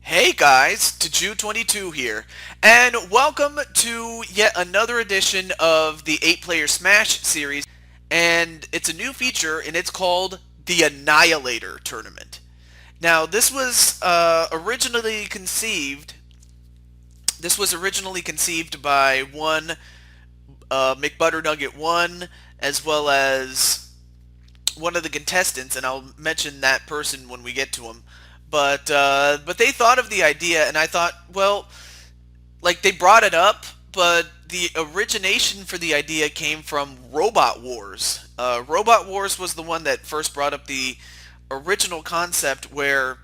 Hey guys, Taju22 here, and welcome to yet another edition of the 8-Player Smash series, and it's a new feature, and it's called the Annihilator Tournament. Now, this was originally conceived by one McButternugget1, as well as one of the contestants, and I'll mention that person when we get to him. But they thought of the idea, and I thought, well, like they brought it up, but the origination for the idea came from Robot Wars. Robot Wars was the one that first brought up the original concept where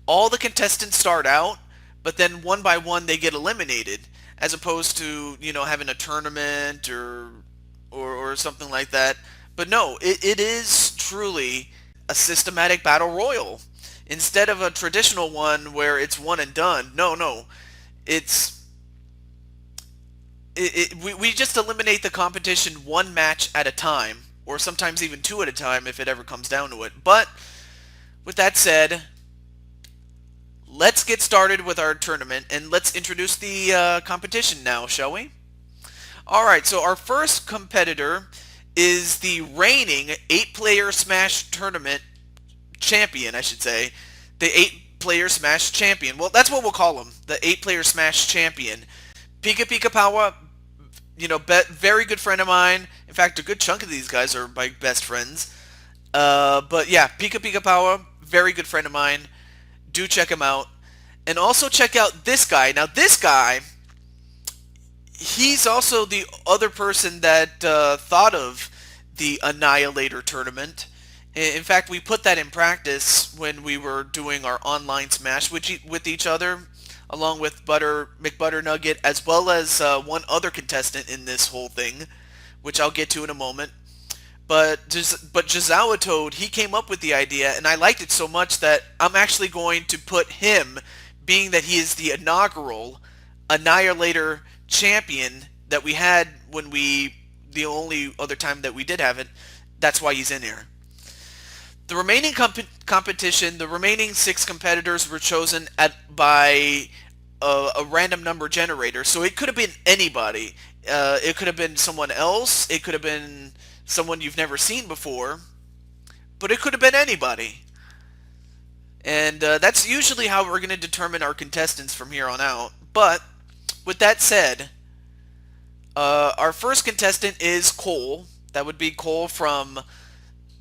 all the contestants start out, but then one by one they get eliminated, as opposed to having a tournament or something like that. But no, it is truly a systematic battle royal instead of a traditional one where it's one and done. No, it's we just eliminate the competition one match at a time, or sometimes even two at a time if it ever comes down to it. But with that said, let's get started with our tournament, and let's introduce the competition now, shall we? Alright, so our first competitor is the reigning 8-player Smash tournament champion, I should say. The 8-player Smash champion. Well, that's what we'll call him. The 8-player Smash champion. Pika Pika Power, very good friend of mine. In fact, a good chunk of these guys are my best friends. But yeah, Pika Pika Power, very good friend of mine. Do check him out. And also check out this guy. Now, this guy, he's also the other person that thought of the Annihilator tournament. In fact, we put that in practice when we were doing our online Smash with each other, along with McButternugget, as well as one other contestant in this whole thing, which I'll get to in a moment. But Jazawa Toad, he came up with the idea, and I liked it so much that I'm actually going to put him, being that he is the inaugural Annihilator champion that we had the only other time that we did have it, that's why he's in here. The remaining competition, the remaining 6 competitors were chosen by a random number generator. So it could have been anybody. It could have been someone else. It could have been someone you've never seen before. But it could have been anybody. And that's usually how we're going to determine our contestants from here on out. But with that said, our first contestant is Cole. That would be Cole from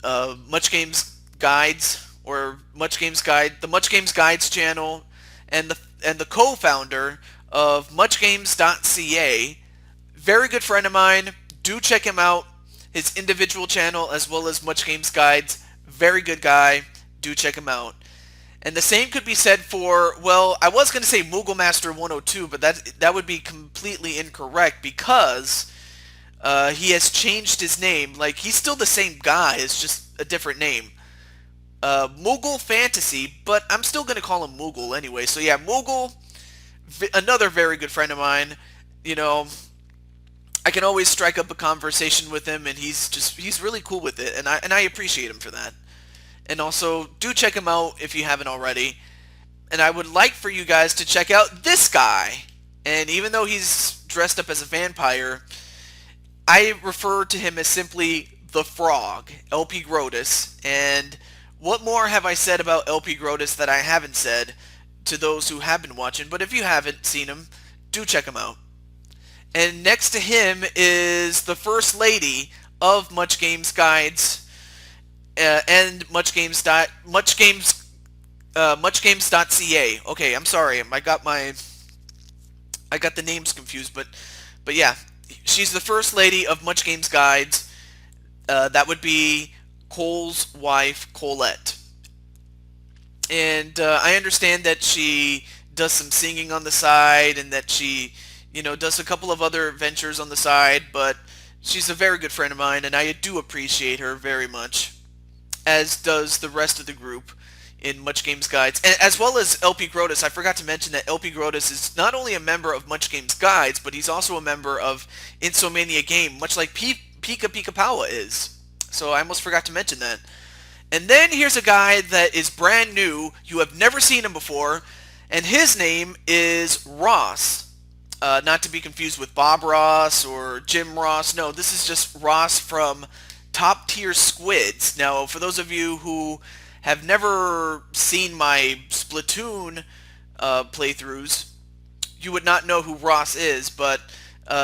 Much Games Guides, or Much Games Guide, the Much Games Guides channel, and the co-founder of MuchGames.ca. Very good friend of mine. Do check him out. His individual channel as well as Much Games Guides. Very good guy. Do check him out. And the same could be said for, well, I was going to say Mooglemaster 102, but that would be completely incorrect because he has changed his name. Like, he's still the same guy. It's just a different name. Moogle Fantasy, but I'm still going to call him Moogle anyway. So yeah, Moogle, another very good friend of mine. I can always strike up a conversation with him, and he's really cool with it, and I appreciate him for that. And also, do check him out if you haven't already. And I would like for you guys to check out this guy. And even though he's dressed up as a vampire, I refer to him as simply the Frog, LP Grotus. And what more have I said about LP Grotus that I haven't said to those who have been watching? But if you haven't seen him, do check him out. And next to him is the First Lady of Much Games Guides and MuchGames.ca. Okay, I'm sorry, I got the names confused, but yeah, she's the First Lady of Much Games Guides. That would be Cole's wife, Colette. And I understand that she does some singing on the side, and that she, does a couple of other ventures on the side, but she's a very good friend of mine, and I do appreciate her very much, as does the rest of the group in Much Games Guides, and as well as LP Grotus. I forgot to mention that LP Grotus is not only a member of Much Games Guides, but he's also a member of Insomania Game, much like Pika Pika Powa is. So I almost forgot to mention that. And then here's a guy that is brand new. You have never seen him before, And his name is Ross. Not to be confused with Bob Ross or Jim Ross. No, this is just Ross from Top Tier Squids. Now, for those of you who have never seen my Splatoon playthroughs, you would not know who Ross is, but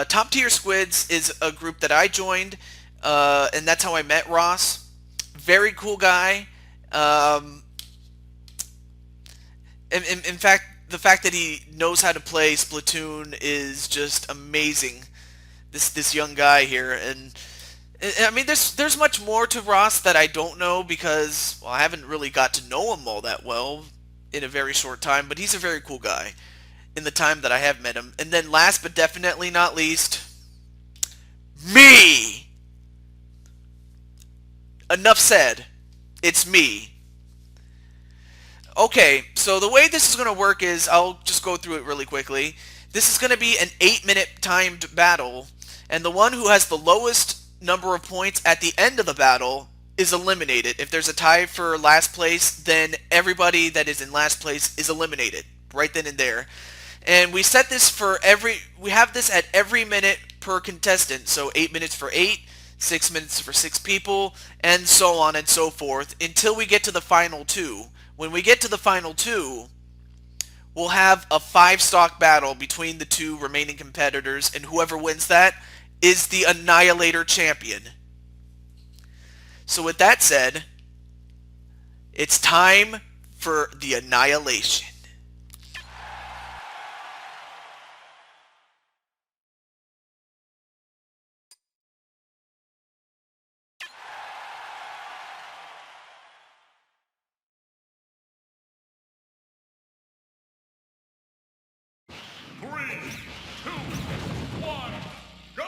Top Tier Squids is a group that I joined, and that's how I met Ross. Very cool guy. In fact, the fact that he knows how to play Splatoon is just amazing. This young guy here, and I mean, there's much more to Ross that I don't know because, well, I haven't really got to know him all that well in a very short time. But he's a very cool guy in the time that I have met him. And then last but definitely not least, me. Enough said. It's me. Okay, so the way this is going to work is, I'll just go through it really quickly. This is going to be an 8-minute timed battle, and the one who has the lowest number of points at the end of the battle is eliminated. If there's a tie for last place, then everybody that is in last place is eliminated right then and there. And we set this for we have this at every minute per contestant. So 8 minutes for 8, 6 minutes for 6 people, and so on and so forth until we get to the final 2. When we get to the final 2, we'll have a 5-stock battle between the 2 remaining competitors, and whoever wins that is the Annihilator champion. So with that said, it's time for the Annihilation. Three, two, one, go!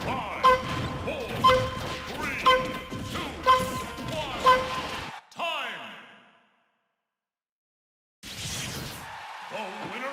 5, 4, 3, 2, 1. Time! The winner